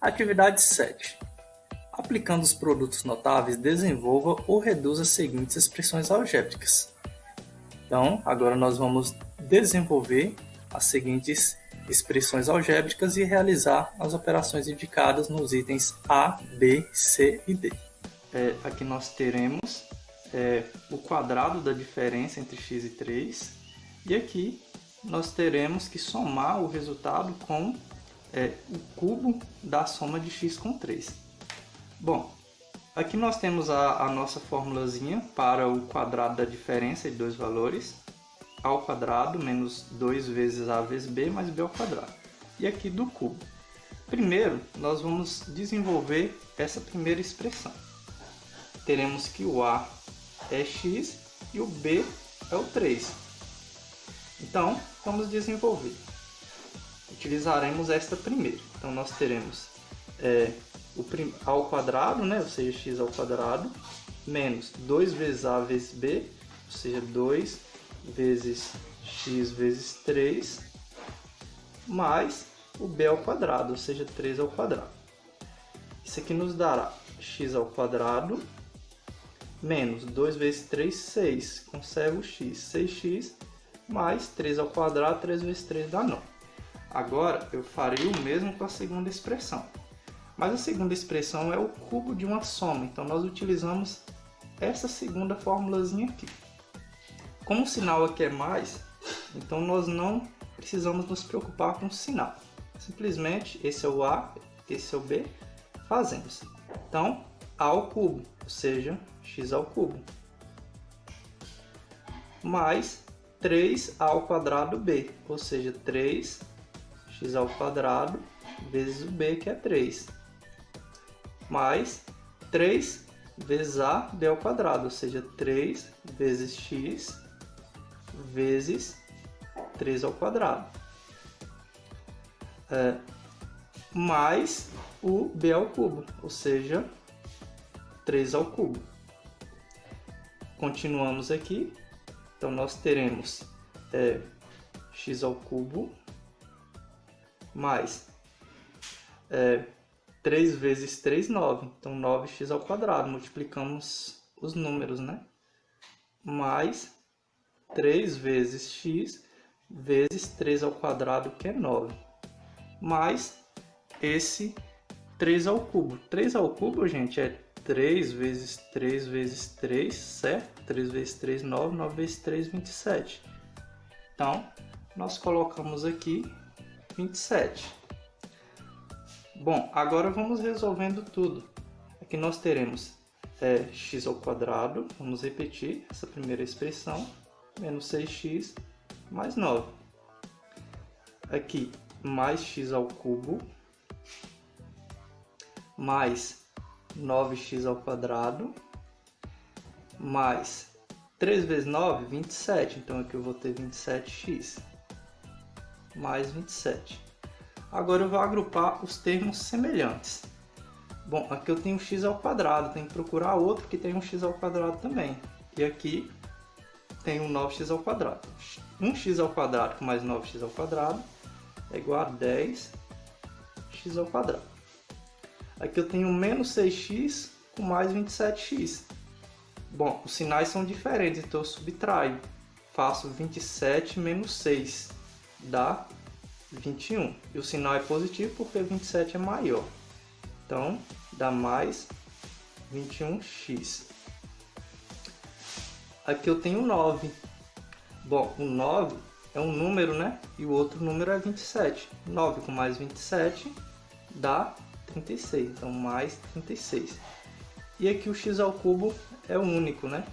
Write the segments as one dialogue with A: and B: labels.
A: Atividade 7. Aplicando os produtos notáveis, desenvolva ou reduza as seguintes expressões algébricas. Então, agora nós vamos desenvolver as seguintes expressões algébricas e realizar as operações indicadas nos itens A, B, C e D. Aqui nós teremos o quadrado da diferença entre x e 3, e aqui nós teremos que somar o resultado com o cubo da soma de x com 3. Bom, aqui nós temos a nossa formulazinha para o quadrado da diferença de dois valores, a ao quadrado menos 2 vezes a vezes b mais b ao quadrado. E aqui do cubo. Primeiro, nós vamos desenvolver essa primeira expressão. Teremos que o a é x e o b é o 3. Então, vamos desenvolver. Utilizaremos esta primeiro. Então, nós teremos ao quadrado, né? Ou seja, x ao quadrado, menos 2 vezes a vezes b, ou seja, 2 vezes x vezes 3, mais o b ao quadrado, ou seja, 3 ao quadrado. Isso aqui nos dará x ao quadrado menos 2 vezes 3, 6. Conserva o x, 6x, mais 3 ao quadrado, 3 vezes 3 dá 9. Agora, eu farei o mesmo com a segunda expressão. Mas a segunda expressão é o cubo de uma soma, então nós utilizamos essa segunda formulazinha aqui. Como o sinal aqui é mais, então nós não precisamos nos preocupar com o sinal. Simplesmente, esse é o a, esse é o b, fazemos. Então, a ao cubo, ou seja, x ao cubo, mais 3a ao quadrado b, ou seja, 3x ao quadrado vezes o b, que é 3, mais 3 vezes a, b ao quadrado, ou seja, 3 vezes x vezes 3 ao quadrado, mais o b ao cubo, ou seja, 3 ao cubo. Continuamos aqui, então nós teremos x ao cubo mais 3 vezes 3, 9. Então, 9x ao quadrado. Multiplicamos os números, né? Mais 3 vezes x vezes 3 ao quadrado, que é 9. Mais esse 3 ao cubo. 3 ao cubo, gente, é 3 vezes 3 vezes 3, certo? 3 vezes 3, 9. 9 vezes 3, 27. Então, nós colocamos aqui 27. Bom, agora vamos resolvendo tudo. Aqui nós teremos x ao quadrado, vamos repetir essa primeira expressão, menos 6x mais 9. Aqui, mais x ao cubo, mais 9x ao quadrado, mais 3 vezes 9, 27. Então aqui eu vou ter 27x, mais 27. Agora eu vou agrupar os termos semelhantes. Bom, aqui eu tenho x ao quadrado, tenho que procurar outro que tenha um x ao quadrado também. E aqui tem um 9x ao quadrado. 1x ao quadrado com mais 9x ao quadrado é igual a 10x ao quadrado. Aqui eu tenho menos 6x com mais 27x. Bom, os sinais são diferentes, então eu subtraio. Faço 27 menos 6, dá 21. E o sinal é positivo porque 27 é maior. Então, dá mais 21x. Aqui eu tenho 9. Bom, o 9 é um número, né? E o outro número é 27. 9 com mais 27 dá 36. Então, mais 36. E aqui o x ao cubo é único, né?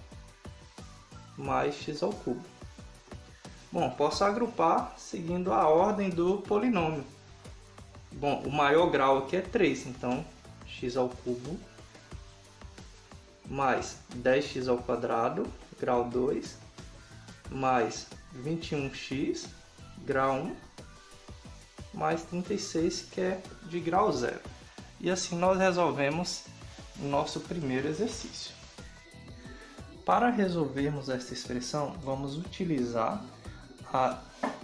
A: Mais x ao cubo. Bom, posso agrupar seguindo a ordem do polinômio. Bom, o maior grau aqui é 3, então x ao cubo mais 10x ao quadrado, grau 2, mais 21x, grau 1, mais 36, que é de grau 0. E assim nós resolvemos o nosso primeiro exercício. Para resolvermos esta expressão, vamos utilizar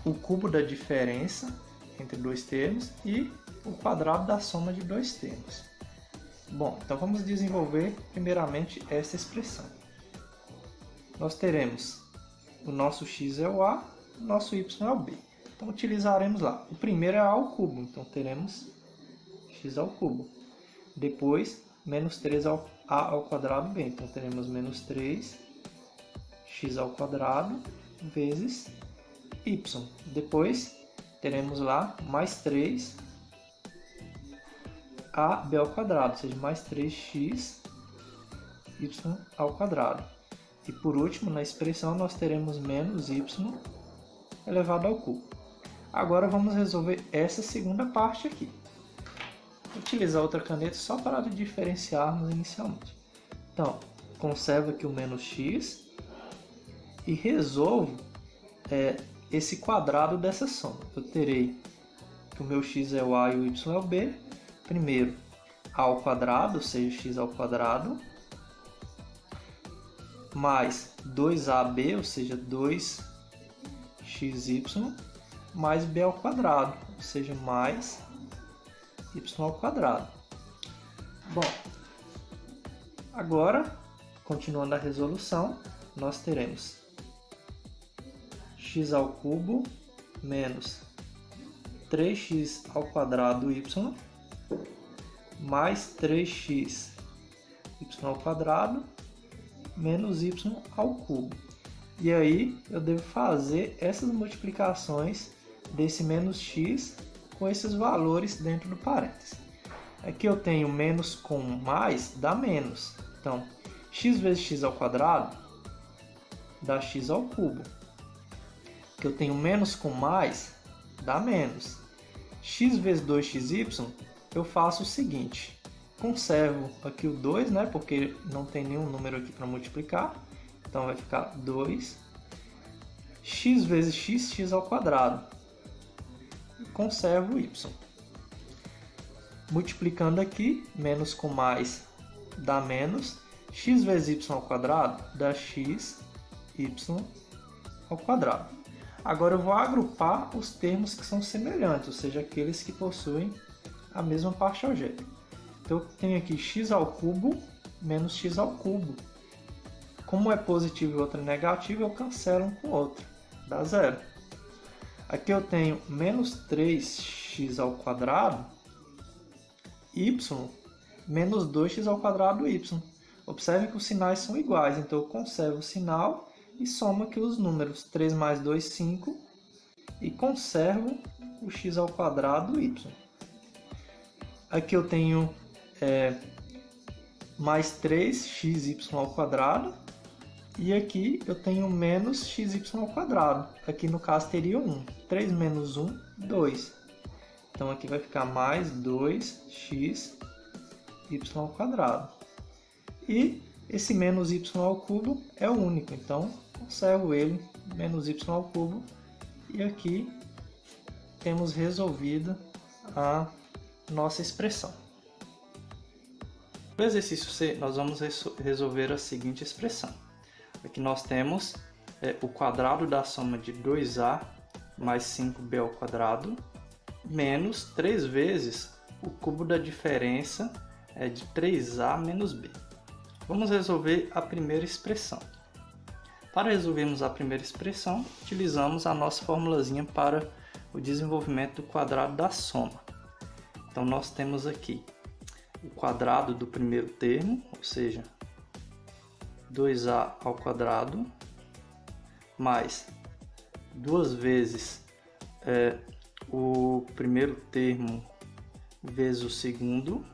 A: o cubo da diferença entre dois termos e o quadrado da soma de dois termos. Bom, então vamos desenvolver primeiramente essa expressão. Nós teremos o nosso x é o a, o nosso y é o b. Então utilizaremos lá. O primeiro é a ao cubo, então teremos x ao cubo. Depois, menos 3 a ao quadrado b, então teremos menos 3 x ao quadrado vezes y. Depois, teremos lá mais 3 ab ao quadrado, ou seja, mais 3x y ao quadrado. E por último, na expressão, nós teremos menos y elevado ao cubo. Agora vamos resolver essa segunda parte aqui. Vou utilizar outra caneta só para diferenciarmos inicialmente. Então, conservo aqui o menos x e resolvo esse quadrado dessa soma. Eu terei que o meu x é o a e o y é o b. Primeiro, a ao quadrado, ou seja, x ao quadrado, mais 2ab, ou seja, 2xy, mais b ao quadrado, ou seja, mais y ao quadrado. Bom, agora, continuando a resolução, nós teremos x ao cubo menos 3x ao quadrado y mais 3x y ao quadrado menos y ao cubo. E aí eu devo fazer essas multiplicações desse menos x com esses valores dentro do parênteses. Aqui eu tenho menos com mais dá menos. Então, x vezes x ao quadrado dá x ao cubo. Aqui eu tenho menos com mais dá menos. X vezes 2xy, eu faço o seguinte. Conservo aqui o 2, né, porque não tem nenhum número aqui para multiplicar. Então vai ficar 2. X vezes x, x ao quadrado. E conservo o y. Multiplicando aqui, menos com mais dá menos. X vezes y ao quadrado dá x, y ao quadrado. Agora eu vou agrupar os termos que são semelhantes, ou seja, aqueles que possuem a mesma parte algébrica. Então eu tenho aqui x ao cubo menos x ao cubo. Como é positivo e outro é negativo, eu cancelo um com o outro, dá zero. Aqui eu tenho menos 3x ao quadrado y menos 2x ao quadrado y. Observe que os sinais são iguais, então eu conservo o sinal e somo aqui os números. 3 mais 2, 5. E conservo o x ao quadrado y. Aqui eu tenho mais 3xy ao quadrado. E aqui eu tenho menos xy ao quadrado. Aqui no caso teria 1. 3 menos 1, 2. Então aqui vai ficar mais 2xy ao quadrado. E esse menos y ao cubo é o único. Então conservo ele, menos y ao cubo. E aqui temos resolvido a nossa expressão. No exercício C, nós vamos resolver a seguinte expressão. Aqui nós temos o quadrado da soma de 2a mais 5b ao quadrado menos 3 vezes o cubo da diferença de 3a menos b. Vamos resolver a primeira expressão. Para resolvermos a primeira expressão, utilizamos a nossa formulazinha para o desenvolvimento do quadrado da soma. Então nós temos aqui o quadrado do primeiro termo, ou seja, 2a ao quadrado, mais 2 vezes o primeiro termo vezes o segundo,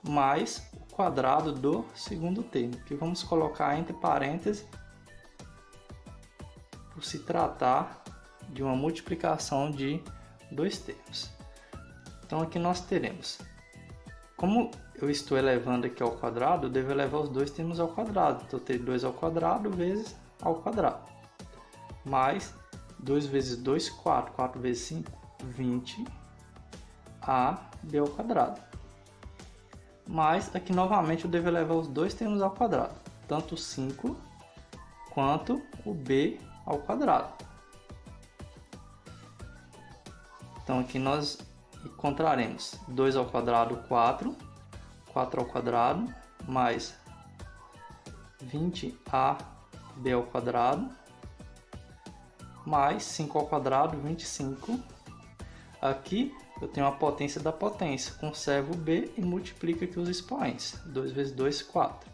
A: mais o quadrado do segundo termo, que vamos colocar entre parênteses, por se tratar de uma multiplicação de dois termos. Então aqui nós teremos, como eu estou elevando aqui ao quadrado, eu devo elevar os dois termos ao quadrado. Então eu tenho 2 ao quadrado vezes ao quadrado, mais 2 vezes 2, 4, 4 vezes 5, 20, ab ao quadrado. Mas aqui novamente eu devo elevar os dois termos ao quadrado, tanto o 5 quanto o b ao quadrado. Então aqui nós encontraremos 2 ao quadrado, 4. 4 ao quadrado, mais 20ab ao quadrado, mais 5 ao quadrado, 25. Aqui eu tenho a potência da potência. Conservo o b e multiplico aqui os expoentes. 2 vezes 2, 4.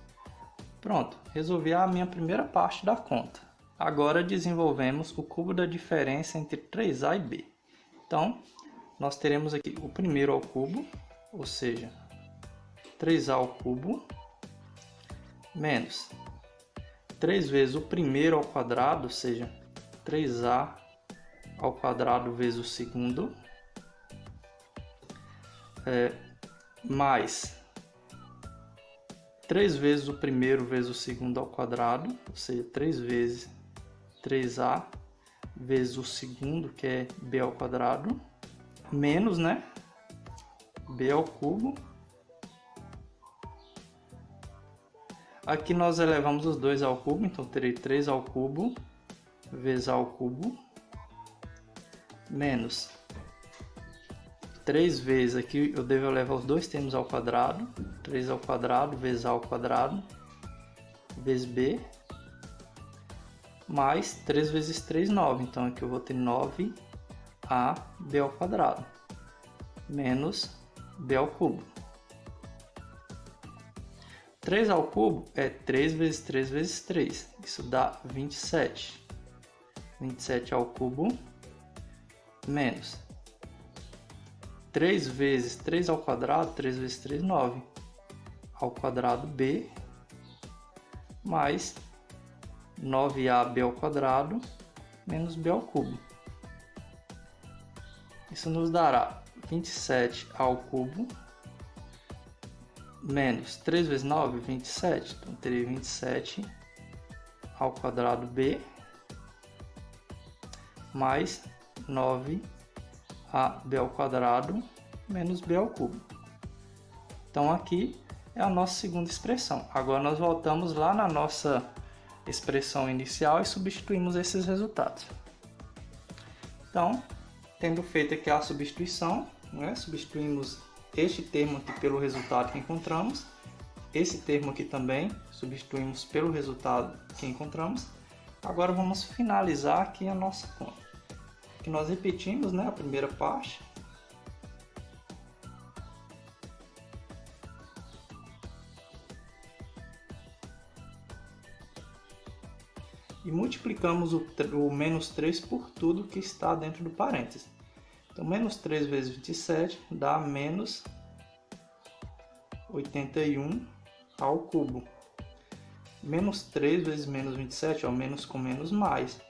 A: Pronto, resolvi a minha primeira parte da conta. Agora desenvolvemos o cubo da diferença entre 3a e b. Então, nós teremos aqui o primeiro ao cubo, ou seja, 3a ao cubo, menos 3 vezes o primeiro ao quadrado, ou seja, 3a ao quadrado vezes o segundo, mais 3 vezes o primeiro vezes o segundo ao quadrado, ou seja, 3 vezes 3a vezes o segundo, que é b ao quadrado, menos, né, b ao cubo. Aqui nós elevamos os dois ao cubo, então terei 3 ao cubo vezes a ao cubo, menos 3 vezes, aqui eu devo elevar os dois termos ao quadrado, 3 ao quadrado vezes a ao quadrado, vezes b, mais 3 vezes 3, 9. Então aqui eu vou ter 9ab ao quadrado, menos b ao cubo. 3 ao cubo é 3 vezes 3 vezes 3, isso dá 27. 27 ao cubo, menos 3 vezes 3 ao quadrado, 3 vezes 3, 9, ao quadrado b, mais 9ab ao quadrado, menos b ao cubo. Isso nos dará 27 ao cubo, menos 3 vezes 9, 27. Então, terei 27 ao quadrado b, mais 9ab ao quadrado, menos b ao cubo. Então, aqui é a nossa segunda expressão. Agora, nós voltamos lá na nossa expressão inicial e substituímos esses resultados. Então, tendo feito aqui a substituição, né, substituímos este termo aqui pelo resultado que encontramos, esse termo aqui também substituímos pelo resultado que encontramos. Agora vamos finalizar aqui a nossa conta. Aqui nós repetimos, né, a primeira parte. E multiplicamos o menos 3 por tudo que está dentro do parênteses. Então, menos 3 vezes 27 dá menos 81 ao cubo. Menos 3 vezes menos 27, ó, menos com menos mais.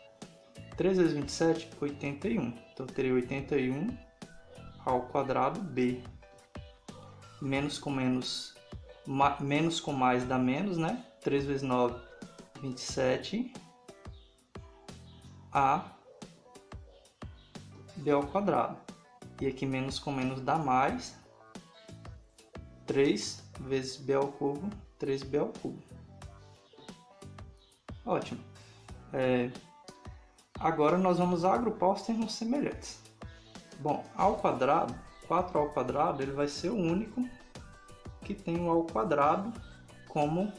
A: 3 vezes 27, 81. Então, eu terei 81 ao quadrado b. Menos com menos, menos com mais dá menos, né? 3 vezes 9, 27. B ao quadrado. E aqui menos com menos dá mais. 3 vezes b ao cubo, 3b ao cubo. Ótimo. Agora nós vamos agrupar os termos semelhantes. Bom, ao quadrado, 4 ao quadrado, ele vai ser o único que tem o ao quadrado como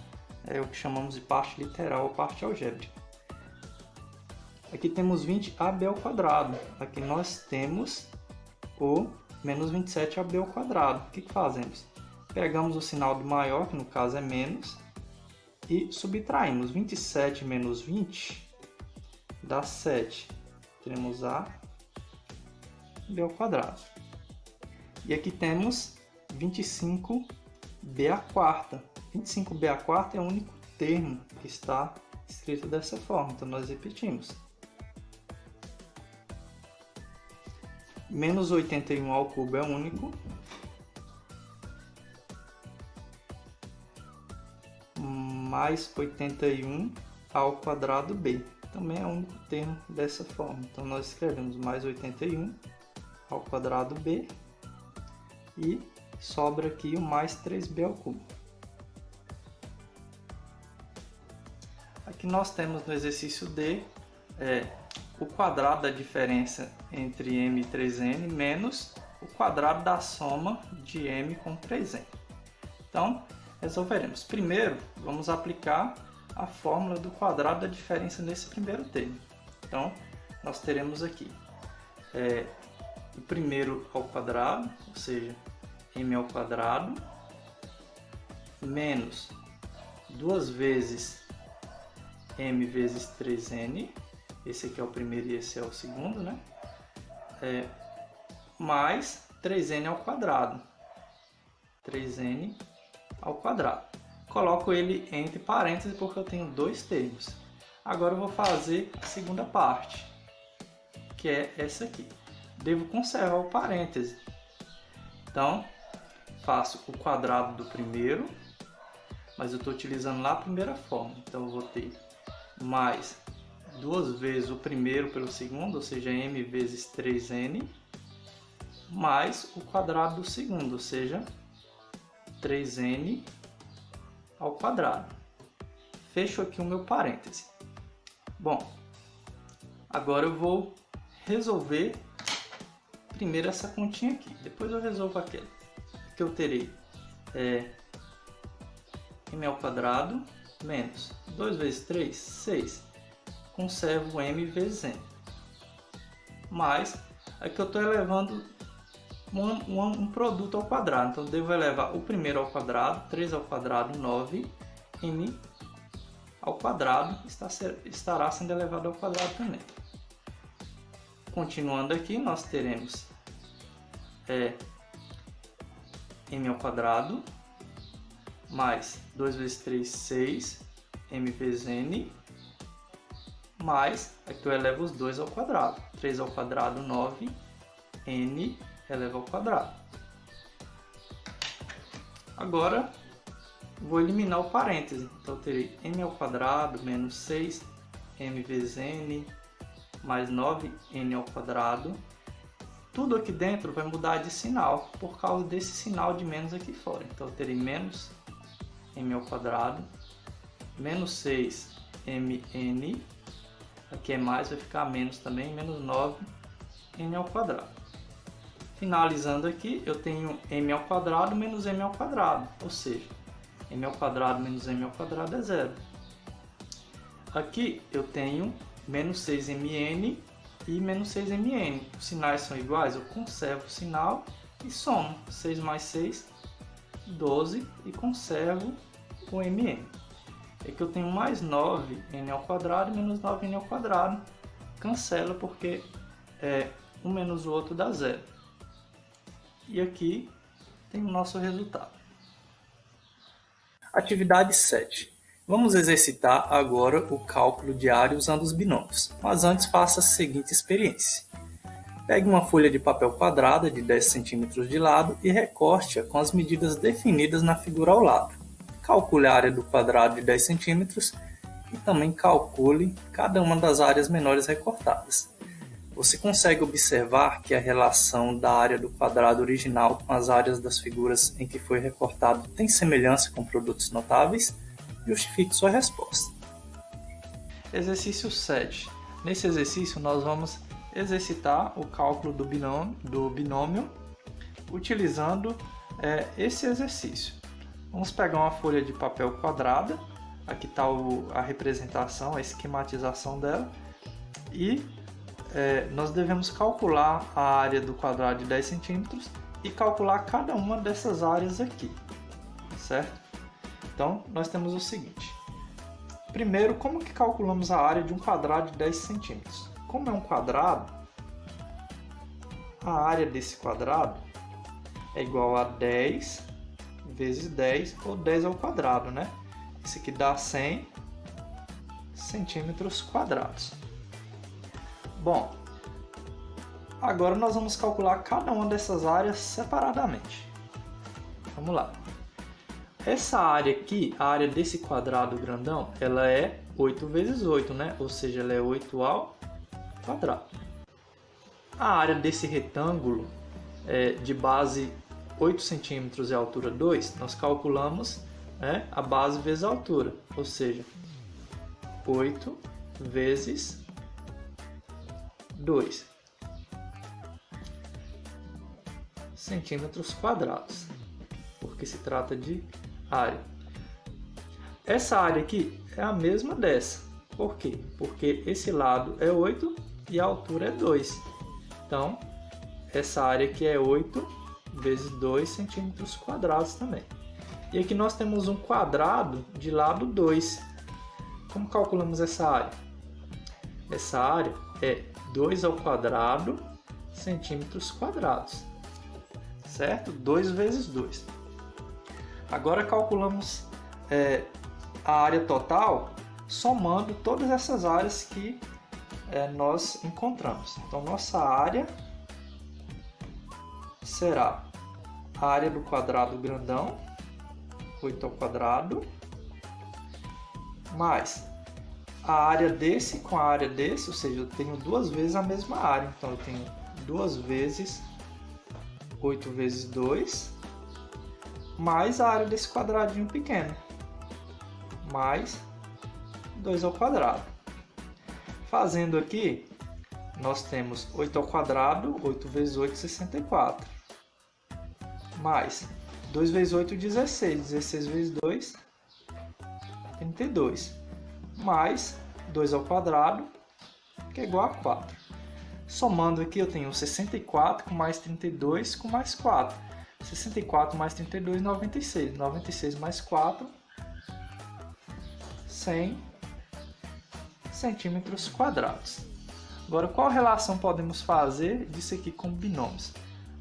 A: o que chamamos de parte literal ou parte algébrica. Aqui temos 20ab ao quadrado. Aqui nós temos o menos 27ab ao quadrado. O que fazemos? Pegamos o sinal do maior, que no caso é menos, e subtraímos. 27 menos 20 dá 7. Teremos ab ao quadrado. E aqui temos 25b à quarta. 25b à quarta é o único termo que está escrito dessa forma. Então nós repetimos. Menos 81 ao cubo é único. Mais 81 ao quadrado b. Também é o único termo dessa forma. Então nós escrevemos mais 81 ao quadrado b. E sobra aqui o mais 3b ao cubo. Aqui nós temos no exercício D o quadrado da diferença entre m e 3n menos o quadrado da soma de m com 3n. Então, resolveremos. Primeiro, vamos aplicar a fórmula do quadrado da diferença nesse primeiro termo. Então, nós teremos aqui o primeiro ao quadrado, ou seja, m ao quadrado, menos 2 vezes m vezes 3n, esse aqui é o primeiro e esse é o segundo, né? Mais 3n ao quadrado, 3n ao quadrado. Coloco ele entre parênteses porque eu tenho dois termos. Agora eu vou fazer a segunda parte, que é essa aqui. Devo conservar o parêntese. Então, faço o quadrado do primeiro, mas eu estou utilizando lá a primeira forma. Então, eu vou ter mais 2 vezes o primeiro pelo segundo, ou seja, m vezes 3n, mais o quadrado do segundo, ou seja, 3n ao quadrado. Fecho aqui o meu parêntese. Bom, agora eu vou resolver primeiro essa continha aqui, depois eu resolvo aquela. Que eu terei m ao quadrado menos 2 vezes 3, 6. Conservo m vezes n. Mais, aqui eu estou elevando um produto ao quadrado. Então, devo elevar o primeiro ao quadrado, 3 ao quadrado, 9. M ao quadrado estará sendo elevado ao quadrado também. Continuando aqui, nós teremos m ao quadrado mais 2 vezes 3, 6, m vezes n, mais, aqui eu elevo os dois ao quadrado, 3 ao quadrado, 9, n eleva ao quadrado. Agora, vou eliminar o parêntese, então eu terei m ao quadrado menos 6, m vezes n, mais 9n ao quadrado. Tudo aqui dentro vai mudar de sinal por causa desse sinal de menos aqui fora. Então eu terei menos m ao quadrado, menos 6mn, aqui é mais, vai ficar menos também, menos 9n ao quadrado. Finalizando aqui, eu tenho m ao quadrado menos m ao quadrado, ou seja, m ao quadrado menos m ao quadrado é zero. Aqui eu tenho menos 6mn e menos 6mn. Os sinais são iguais, eu conservo o sinal e somo. 6 mais 6, 12, e conservo o mn. Aqui eu tenho mais 9n ao quadrado menos 9n ao quadrado. Cancela porque um menos o outro dá zero. E aqui tem o nosso resultado. Atividade 7. Vamos exercitar agora o cálculo de área usando os binômios, mas antes faça a seguinte experiência. Pegue uma folha de papel quadrada de 10 cm de lado e recorte-a com as medidas definidas na figura ao lado. Calcule a área do quadrado de 10 cm e também calcule cada uma das áreas menores recortadas. Você consegue observar que a relação da área do quadrado original com as áreas das figuras em que foi recortado tem semelhança com produtos notáveis? Justifique sua resposta. Exercício 7. Nesse exercício nós vamos exercitar o cálculo do binômio utilizando esse exercício. Vamos pegar uma folha de papel quadrada, aqui está a representação, a esquematização dela, e nós devemos calcular a área do quadrado de 10 cm e calcular cada uma dessas áreas aqui, certo? Então, nós temos o seguinte. Primeiro, como que calculamos a área de um quadrado de 10 cm? Como é um quadrado, a área desse quadrado é igual a 10 vezes 10, ou 10 ao quadrado, né? Isso aqui dá 100 centímetros quadrados. Bom, agora nós vamos calcular cada uma dessas áreas separadamente. Vamos lá. Essa área aqui, a área desse quadrado grandão, ela é 8 vezes 8, né? Ou seja, ela é 8 ao quadrado. A área desse retângulo de base 8 centímetros e altura 2, nós calculamos a base vezes a altura, ou seja, 8 vezes 2 centímetros quadrados, porque se trata de área. Essa área aqui é a mesma dessa. Por quê? Porque esse lado é 8 e a altura é 2. Então, essa área aqui é 8 vezes 2 centímetros quadrados também. E aqui nós temos um quadrado de lado 2. Como calculamos essa área? Essa área é 2 ao quadrado centímetros quadrados. Certo? 2 vezes 2. Agora calculamos a área total somando todas essas áreas que nós encontramos. Então, nossa área será a área do quadrado grandão, 8 ao quadrado, mais a área desse com a área desse, ou seja, eu tenho duas vezes a mesma área. Então, eu tenho 2 vezes 8 vezes 2, mais a área desse quadradinho pequeno, mais 2 ao quadrado. Fazendo aqui, nós temos 8 ao quadrado, 8 vezes 8, 64. Mais 2 vezes 8, 16. 16 vezes 2, 32. Mais 2 ao quadrado, que é igual a 4. Somando aqui, eu tenho 64 com mais 32 com mais 4. 64 mais 32, 96. 96 mais 4, 100 centímetros quadrados. Agora, qual relação podemos fazer disso aqui com binômios?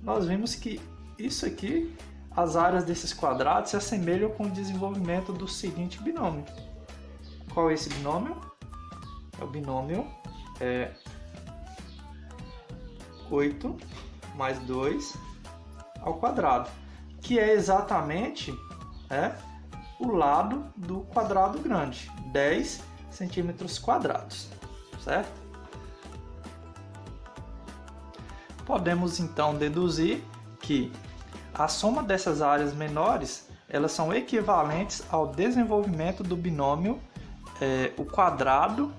A: Nós vimos que isso aqui, as áreas desses quadrados se assemelham com o desenvolvimento do seguinte binômio. Qual é esse binômio? É o binômio 8 mais 2 ao quadrado, que é exatamente o lado do quadrado grande, 10 centímetros quadrados, certo? Podemos então deduzir que a soma dessas áreas menores, elas são equivalentes ao desenvolvimento do binômio o quadrado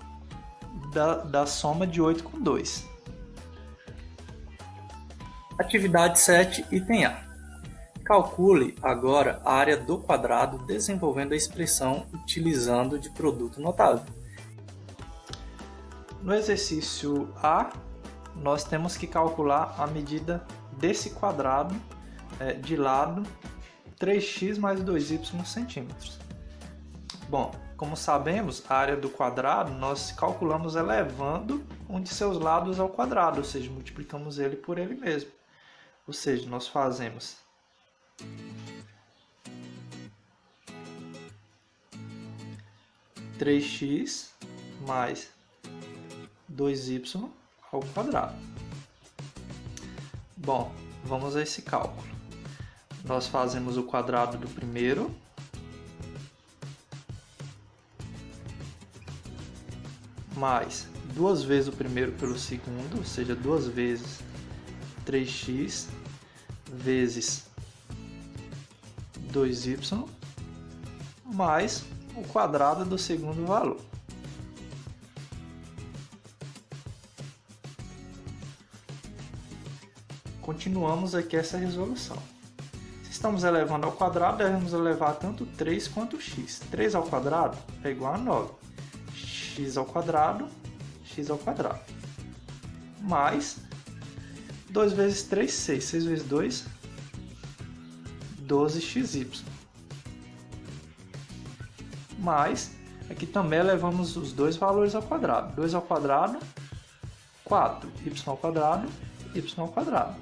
A: da soma de 8 com 2. Atividade 7, item A. Calcule agora a área do quadrado desenvolvendo a expressão utilizando de produto notável. No exercício A, nós temos que calcular a medida desse quadrado de lado 3x mais 2y centímetros. Bom, como sabemos, a área do quadrado nós calculamos elevando um de seus lados ao quadrado, ou seja, multiplicamos ele por ele mesmo. Ou seja, nós fazemos 3x mais 2y ao quadrado. Bom, vamos a esse cálculo. Nós fazemos o quadrado do primeiro mais 2 vezes o primeiro pelo segundo, ou seja, 2 vezes 3x vezes 2y mais o quadrado do segundo valor. Continuamos aqui essa resolução. Se estamos elevando ao quadrado, devemos elevar tanto 3 quanto x. 3 ao quadrado é igual a 9. X ao quadrado, mais 2 vezes 3, 6. 6 vezes 2, 12xy. Mais, aqui também elevamos os dois valores ao quadrado. 2 ao quadrado, 4. Y ao quadrado, y ao quadrado.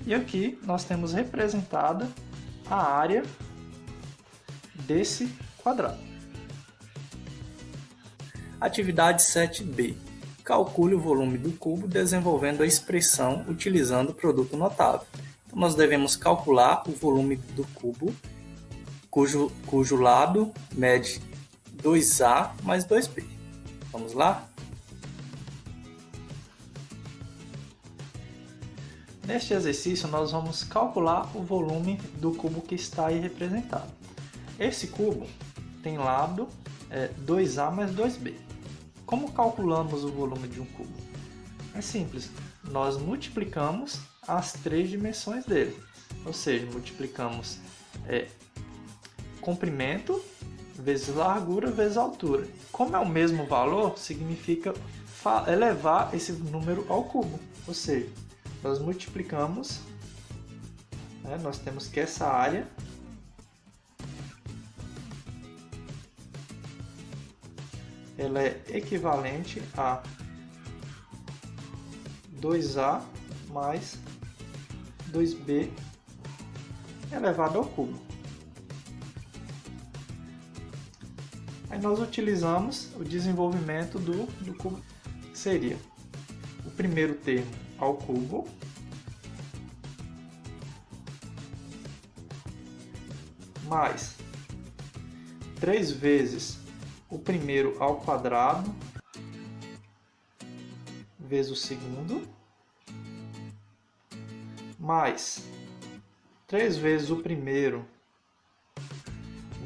A: E aqui nós temos representada a área desse quadrado. Atividade 7b. Calcule o volume do cubo desenvolvendo a expressão utilizando o produto notável. Então, nós devemos calcular o volume do cubo, cujo lado mede 2A mais 2B. Vamos lá? Neste exercício, nós vamos calcular o volume do cubo que está aí representado. Esse cubo tem lado 2A mais 2B. Como calculamos o volume de um cubo? É simples, nós multiplicamos as três dimensões dele, ou seja, multiplicamos comprimento vezes largura vezes altura. Como é o mesmo valor, significa elevar esse número ao cubo, ou seja, nós multiplicamos, nós temos que essa área ela é equivalente a 2A mais 2B elevado ao cubo. Aí nós utilizamos o desenvolvimento do cubo, que seria o primeiro termo ao cubo mais 3 vezes o primeiro ao quadrado vezes o segundo, mais 3 vezes o primeiro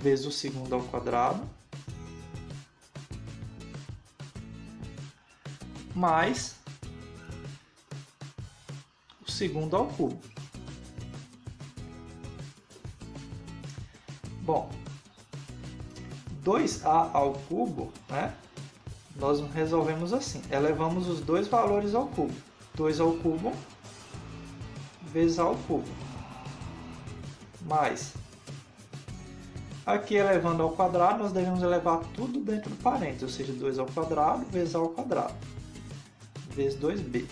A: vezes o segundo ao quadrado, mais o segundo ao cubo. Bom, 2A ao cubo, nós resolvemos assim, elevamos os dois valores ao cubo. 2 ao cubo vezes A ao cubo, mais, aqui elevando ao quadrado, nós devemos elevar tudo dentro do parênteses, ou seja, 2 ao quadrado vezes A ao quadrado, vezes 2B,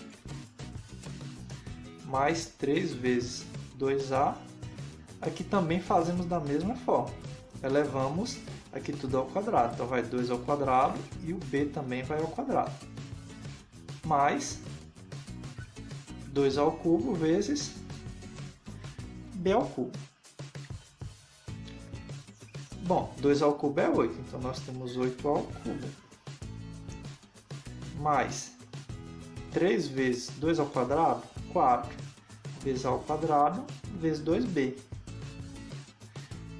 A: mais 3 vezes 2A, aqui também fazemos da mesma forma, elevamos aqui tudo ao quadrado, então vai 2 ao quadrado e o B também vai ao quadrado, mais 2 ao cubo vezes B ao cubo. Bom, 2 ao cubo é 8, então nós temos 8 ao cubo, mais 3 vezes 2 ao quadrado, 4 vezes A ao quadrado vezes 2B,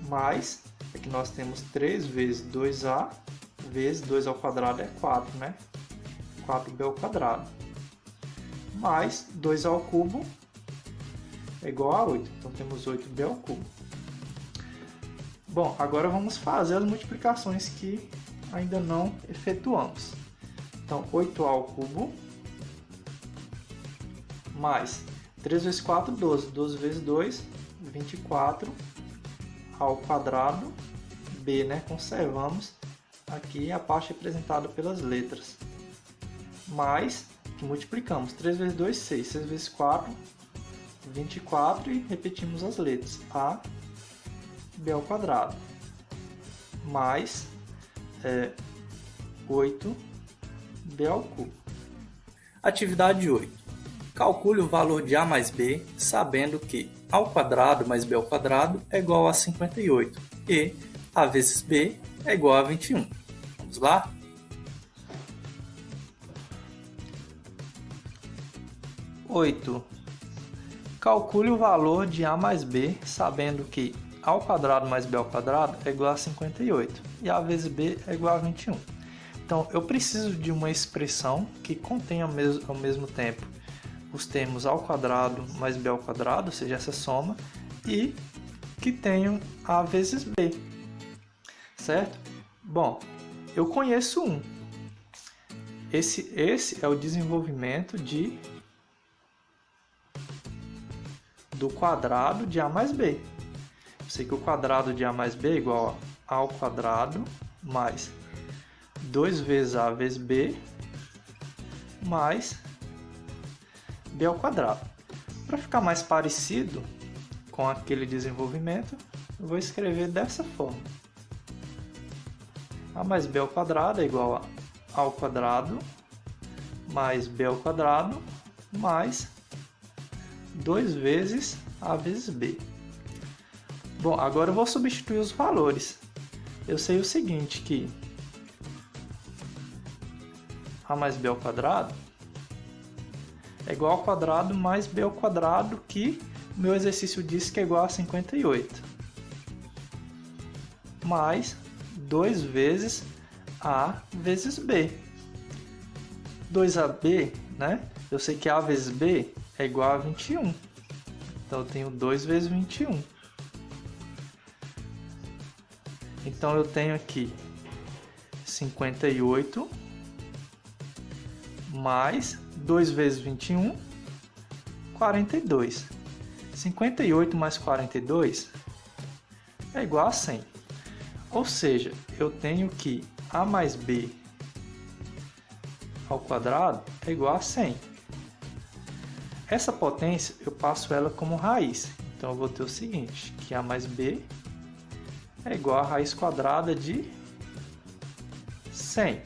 A: mais, aqui nós temos 3 vezes 2A vezes 2 ao quadrado é 4, 4B ao quadrado, mais 2 ao cubo é igual a 8, então temos 8B ao cubo. Bom, agora vamos fazer as multiplicações que ainda não efetuamos. Então, 8A ao cubo, mais 3 vezes 4, 12. 12 vezes 2, 24 ao quadrado, B, conservamos aqui a parte representada pelas letras. Mais, que multiplicamos, 3 vezes 2, 6. 6 vezes 4, 24 e repetimos as letras. A, B ao quadrado, mais 8B ao cubo. Atividade 8. Calcule o valor de A mais B, sabendo que A ao quadrado mais B ao quadrado é igual a 58 e A vezes B é igual a 21. Vamos lá? Oito. Calcule o valor de A mais B, sabendo que A ao quadrado mais B ao quadrado é igual a 58 e A vezes B é igual a 21. Então, eu preciso de uma expressão que contenha ao mesmo tempo os termos A ao quadrado mais B ao quadrado, ou seja, essa soma, e que tenham A vezes B, certo? Bom, eu conheço um. Esse é o desenvolvimento do quadrado de A mais B. Eu sei que o quadrado de A mais B é igual a ao quadrado mais 2 vezes A vezes B mais B ao quadrado. Para ficar mais parecido com aquele desenvolvimento, eu vou escrever dessa forma. A mais B ao quadrado é igual a ao quadrado mais B ao quadrado mais 2 vezes A vezes B. Bom, agora eu vou substituir os valores. Eu sei o seguinte, que A mais B ao quadrado é igual ao quadrado mais B ao quadrado, que o meu exercício diz que é igual a 58. Mais 2 vezes A vezes B. 2AB, Eu sei que A vezes B é igual a 21. Então eu tenho 2 vezes 21. Então eu tenho aqui 58 mais 2 vezes 21, 42. 58 mais 42 é igual a 100. Ou seja, eu tenho que A mais B ao quadrado é igual a 100. Essa potência eu passo ela como raiz. Então eu vou ter o seguinte, que A mais B é igual a raiz quadrada de 100.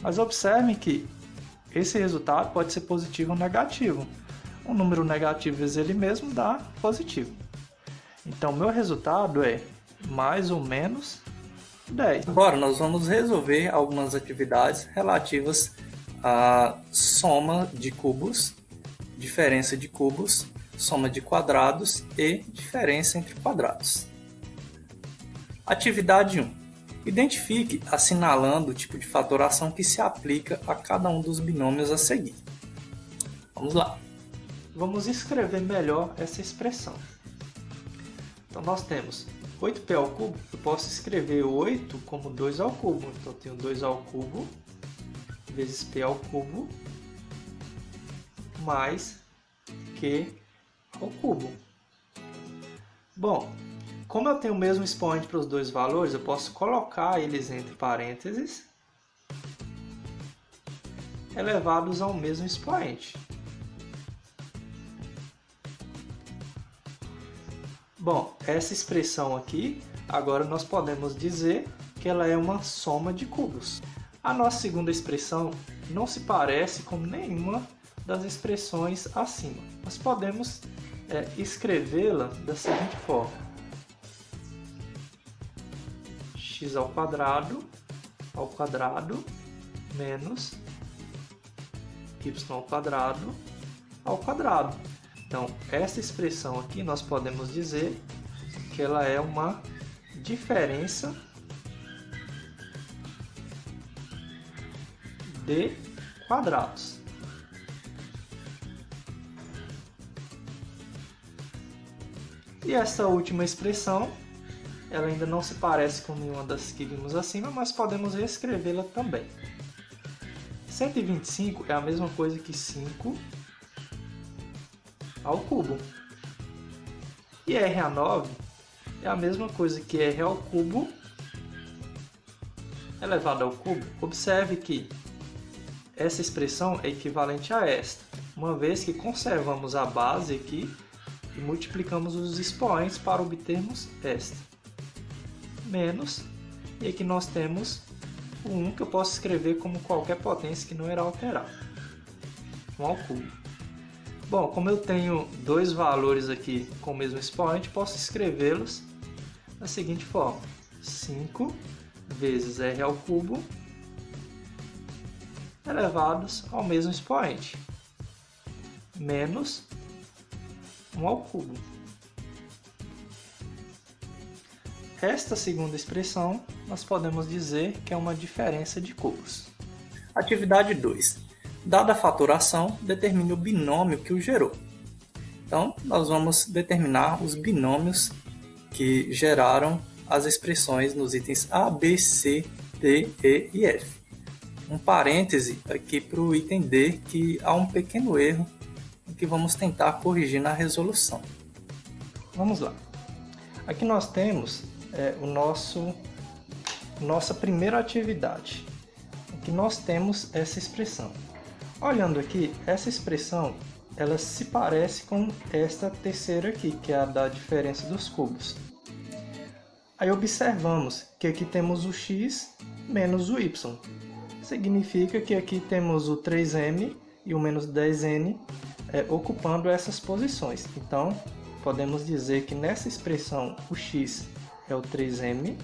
A: Mas observem que esse resultado pode ser positivo ou negativo. Um número negativo vezes ele mesmo dá positivo. Então meu resultado é mais ou menos 10. Agora nós vamos resolver algumas atividades relativas à soma de cubos, diferença de cubos, soma de quadrados e diferença entre quadrados. Atividade 1. Identifique assinalando o tipo de fatoração que se aplica a cada um dos binômios a seguir. Vamos lá. Vamos escrever melhor essa expressão. Então nós temos 8p ao cubo, eu posso escrever 8 como 2 ao cubo. Então eu tenho 2 ao cubo vezes p ao cubo mais q ao cubo. Bom, como eu tenho o mesmo expoente para os dois valores, eu posso colocar eles entre parênteses elevados ao mesmo expoente. Bom, essa expressão aqui, agora nós podemos dizer que ela é uma soma de cubos. A nossa segunda expressão não se parece com nenhuma das expressões acima. Nós podemos escrevê-la da seguinte forma. X ao quadrado menos y ao quadrado. Então, essa expressão aqui nós podemos dizer que ela é uma diferença de quadrados. E essa última expressão, ela ainda não se parece com nenhuma das que vimos acima, mas podemos reescrevê-la também. 125 é a mesma coisa que 5 ao cubo. E R a 9 é a mesma coisa que R ao cubo elevado ao cubo. Observe que essa expressão é equivalente a esta, uma vez que conservamos a base aqui e multiplicamos os expoentes para obtermos esta. Menos, e aqui nós temos o 1 que eu posso escrever como qualquer potência que não irá alterar. 1 ao cubo. Bom, como eu tenho dois valores aqui com o mesmo expoente, posso escrevê-los da seguinte forma. 5 vezes r ao cubo elevados ao mesmo expoente. Menos 1 ao cubo. Esta segunda expressão, nós podemos dizer que é uma diferença de cubos. Atividade 2. Dada a fatoração, determine o binômio que o gerou. Então, nós vamos determinar os binômios que geraram as expressões nos itens A, B, C, D, E e F. Um parêntese aqui para o item D, que há um pequeno erro que vamos tentar corrigir na resolução. Vamos lá. Aqui nós temos nossa primeira atividade. Aqui nós temos essa expressão. Olhando aqui, essa expressão ela se parece com esta terceira aqui, que é a da diferença dos cubos. Aí observamos que aqui temos o x menos o y. Significa que aqui temos o 3m e o menos 10n ocupando essas posições. Então, podemos dizer que nessa expressão o x é o 3m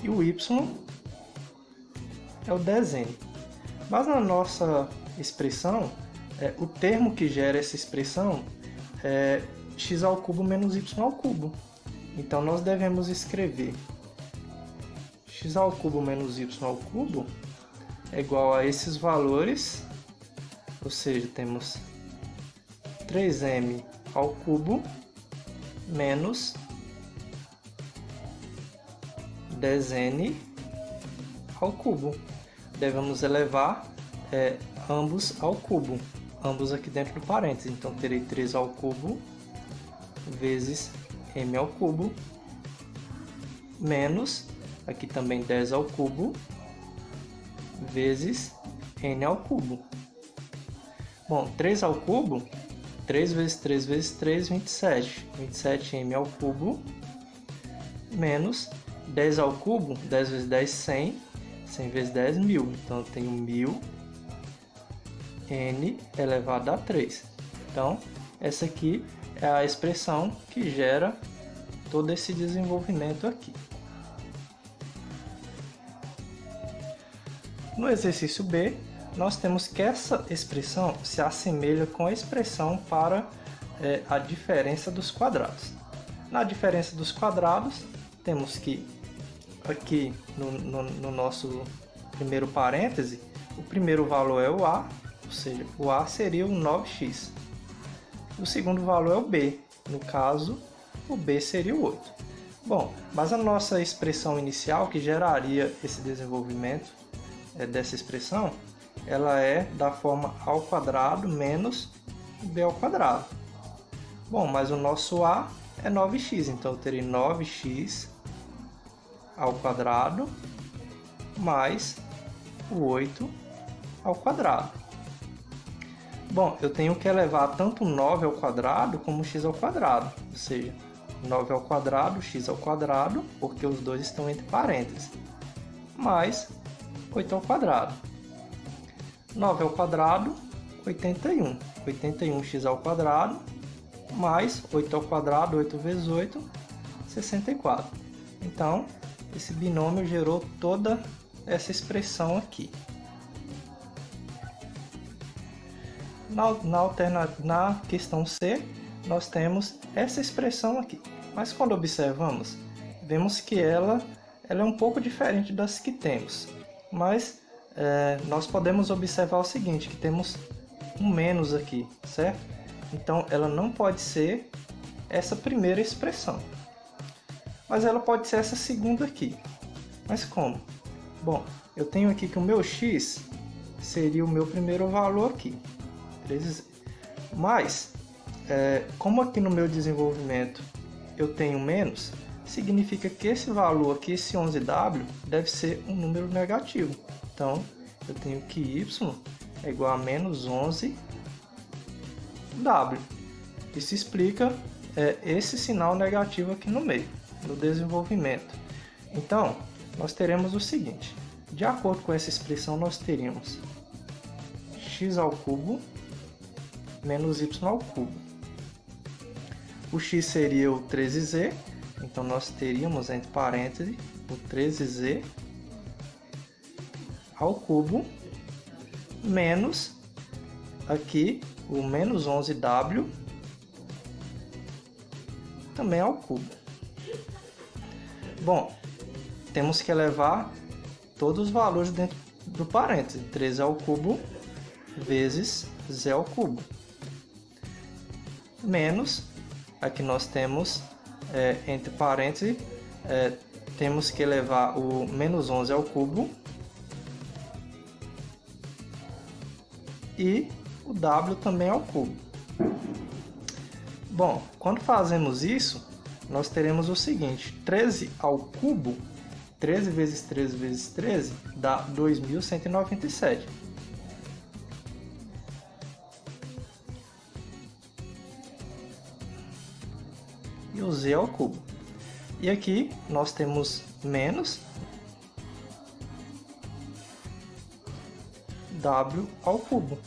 A: e o y é o 10n. Mas na nossa expressão, o termo que gera essa expressão é x ao cubo menos y ao cubo. Então nós devemos escrever x ao cubo menos y ao cubo é igual a esses valores ou seja, temos 3m ao cubo menos 10n ao cubo. Devemos elevar ambos ao cubo, ambos aqui dentro do parênteses. Então, terei 3 ao cubo vezes m ao cubo menos, aqui também 10 ao cubo vezes n ao cubo. Bom, 3 ao cubo, 3 vezes 3 vezes 3, 27. 27m ao cubo menos 10 ao cubo, 10 vezes 10, 100. 100 vezes 10, 1000. Então, eu tenho 1000 n elevado a 3. Então, essa aqui é a expressão que gera todo esse desenvolvimento aqui. No exercício B, nós temos que essa expressão se assemelha com a expressão para a diferença dos quadrados. Na diferença dos quadrados, temos que aqui no nosso primeiro parêntese, o primeiro valor é o A, ou seja, o A seria o 9x. O segundo valor é o B, no caso, o B seria o 8. Bom, mas a nossa expressão inicial, que geraria esse desenvolvimento dessa expressão, ela é da forma a ao quadrado menos b ao quadrado. Bom, mas o nosso A é 9x, então eu terei 9x ao quadrado mais o 8 ao quadrado. Bom, eu tenho que elevar tanto 9 ao quadrado como x ao quadrado, ou seja, 9 ao quadrado, x ao quadrado, porque os dois estão entre parênteses, mais 8 ao quadrado. 9 ao quadrado, 81. 81x ao quadrado, mais 8 ao quadrado, 8 vezes 8, 64. Então, esse binômio gerou toda essa expressão aqui. Na questão C, nós temos essa expressão aqui. Mas quando observamos, vemos que ela é um pouco diferente das que temos. Mas nós podemos observar o seguinte, que temos um menos aqui, certo? Então, ela não pode ser essa primeira expressão. Mas ela pode ser essa segunda aqui. Mas como? Bom, eu tenho aqui que o meu x seria o meu primeiro valor aqui. 13z. Mas, como aqui no meu desenvolvimento eu tenho menos, significa que esse valor aqui, esse 11w, deve ser um número negativo. Então, eu tenho que y é igual a menos 11w. Isso explica esse sinal negativo aqui no meio, no desenvolvimento. Então, nós teremos o seguinte. De acordo com essa expressão, nós teríamos x ao cubo menos y ao cubo. O x seria o 13z, então nós teríamos entre parênteses o 13z ao cubo menos aqui o menos 11w também ao cubo. Bom, temos que elevar todos os valores dentro do parêntese, 13 ao cubo vezes z ao cubo. Menos, aqui nós temos, entre parênteses, temos que elevar o menos 11 ao cubo e o w também ao cubo. Bom, quando fazemos isso, nós teremos o seguinte, 13 ao cubo, 13 vezes 13 vezes 13 dá 2.197. E o z ao cubo. E aqui nós temos menos w ao cubo.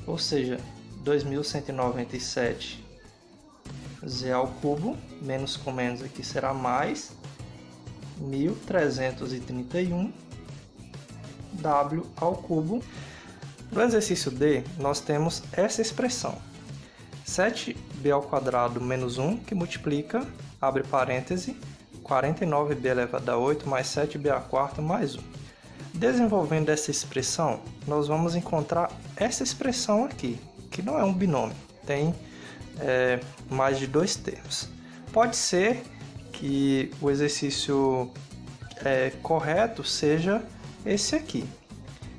A: Ou seja, 2.197 z ao cubo, menos com menos aqui será mais 1.331 w ao cubo. No exercício D, nós temos essa expressão. 7b ao quadrado menos 1, que multiplica, abre parêntese, 49b elevado a 8 mais 7b à quarta mais 1. Desenvolvendo essa expressão, nós vamos encontrar essa expressão aqui, que não é um binômio, tem mais de dois termos. Pode ser que o exercício correto seja esse aqui,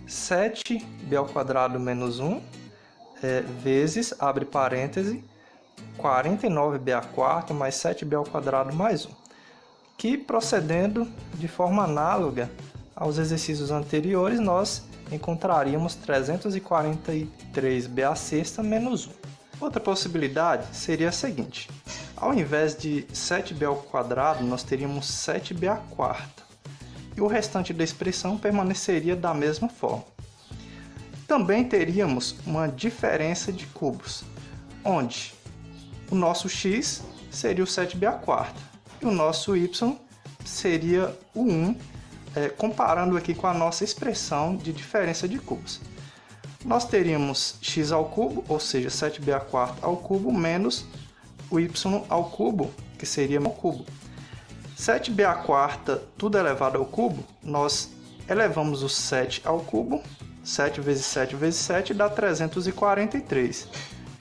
A: 7b² menos 1 vezes, abre parêntese, 49b² mais 7b² mais 1, que procedendo de forma análoga aos exercícios anteriores, nós encontraríamos 343b² menos 1. Outra possibilidade seria a seguinte: ao invés de 7b², nós teríamos 7b², e o restante da expressão permaneceria da mesma forma. Também teríamos uma diferença de cubos, onde o nosso x seria o 7b² e o nosso y seria o 1, comparando aqui com a nossa expressão de diferença de cubos. Nós teríamos x ao cubo, ou seja, 7b² ao cubo, menos o y ao cubo, que seria ao cubo. 7b² tudo elevado ao cubo, nós elevamos o 7 ao cubo, 7 vezes 7 vezes 7 dá 343.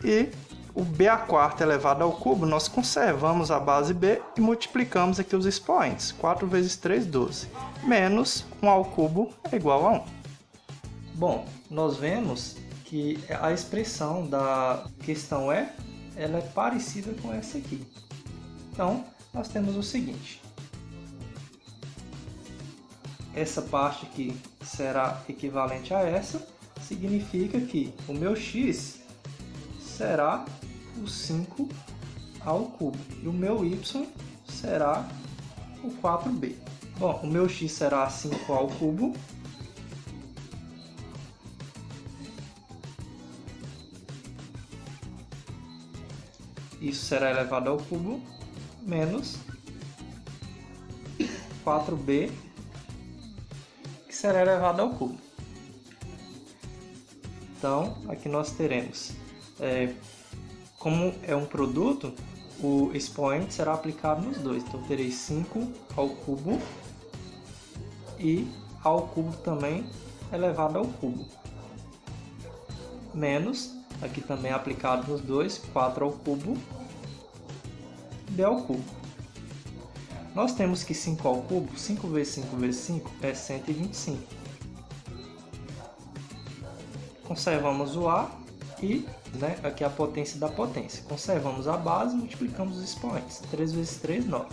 A: E o b² elevado ao cubo, nós conservamos a base b e multiplicamos aqui os expoentes. 4 vezes 3, 12. Menos 1 ao cubo é igual a 1. Bom, nós vemos que a expressão da questão ela é parecida com essa aqui. Então, nós temos o seguinte. Essa parte aqui será equivalente a essa, significa que o meu x será o 5 ao cubo e o meu y será o 4b. Bom, o meu x será 5 ao cubo isso será elevado ao cubo menos 4b que será elevado ao cubo. Então, aqui nós teremos como é um produto, o expoente será aplicado nos dois. Então, terei 5 ao cubo e ao cubo também elevado ao cubo. Menos, aqui também aplicado nos dois, 4 ao cubo, b ao cubo. Nós temos que 5 ao cubo, 5 vezes 5 vezes 5 é 125. Conservamos o a e aqui a potência da potência. Conservamos a base e multiplicamos os expoentes. 3 vezes 3, 9.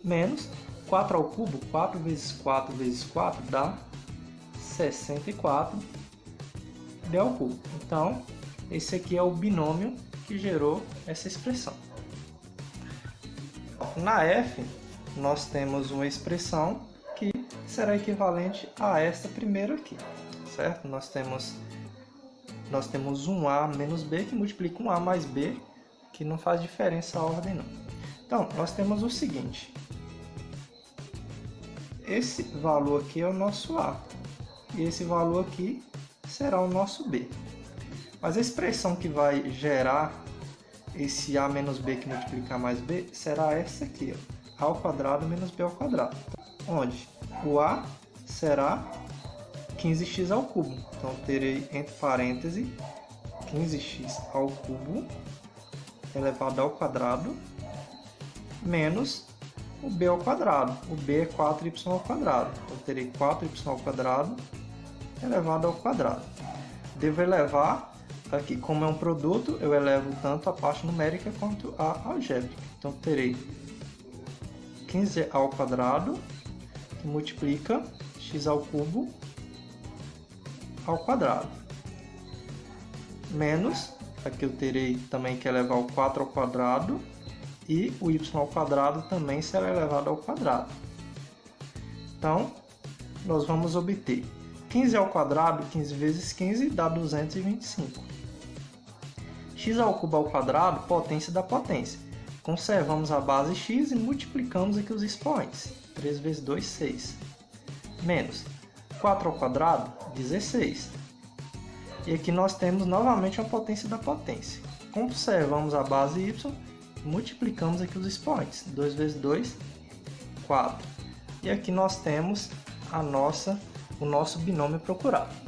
A: Menos 4 ao cubo, 4 vezes 4 vezes 4 dá 64 b ao cubo. Então, esse aqui é o binômio que gerou essa expressão. Na F, nós temos uma expressão que será equivalente a esta primeira aqui, certo? Nós temos 1a menos b que multiplica 1a mais b, que não faz diferença a ordem não. Então, nós temos o seguinte. Esse valor aqui é o nosso a, e esse valor aqui será o nosso b. Mas a expressão que vai gerar esse a menos b que multiplica a mais b será essa aqui, ó, a ao quadrado menos b ao quadrado, onde o a será 15x ao cubo. Então, terei entre parênteses 15x ao cubo elevado ao quadrado menos o b ao quadrado. O b é 4y ao quadrado. Então, terei 4y ao quadrado elevado ao quadrado. Devo elevar, aqui como é um produto, eu elevo tanto a parte numérica quanto a algébrica. Então, terei 15 ao quadrado que multiplica x ao cubo ao quadrado, menos, aqui eu terei também que elevar o 4 ao quadrado e o y ao quadrado também será elevado ao quadrado. Então, nós vamos obter 15 ao quadrado, 15 vezes 15 dá 225. X ao cubo ao quadrado, potência da potência. Conservamos a base x e multiplicamos aqui os expoentes. 3 vezes 2, 6. Menos 4 ao quadrado, 16. E aqui nós temos novamente a potência da potência. Conservamos a base y, multiplicamos aqui os expoentes. 2 vezes 2, 4. E aqui nós temos o nosso binômio procurado.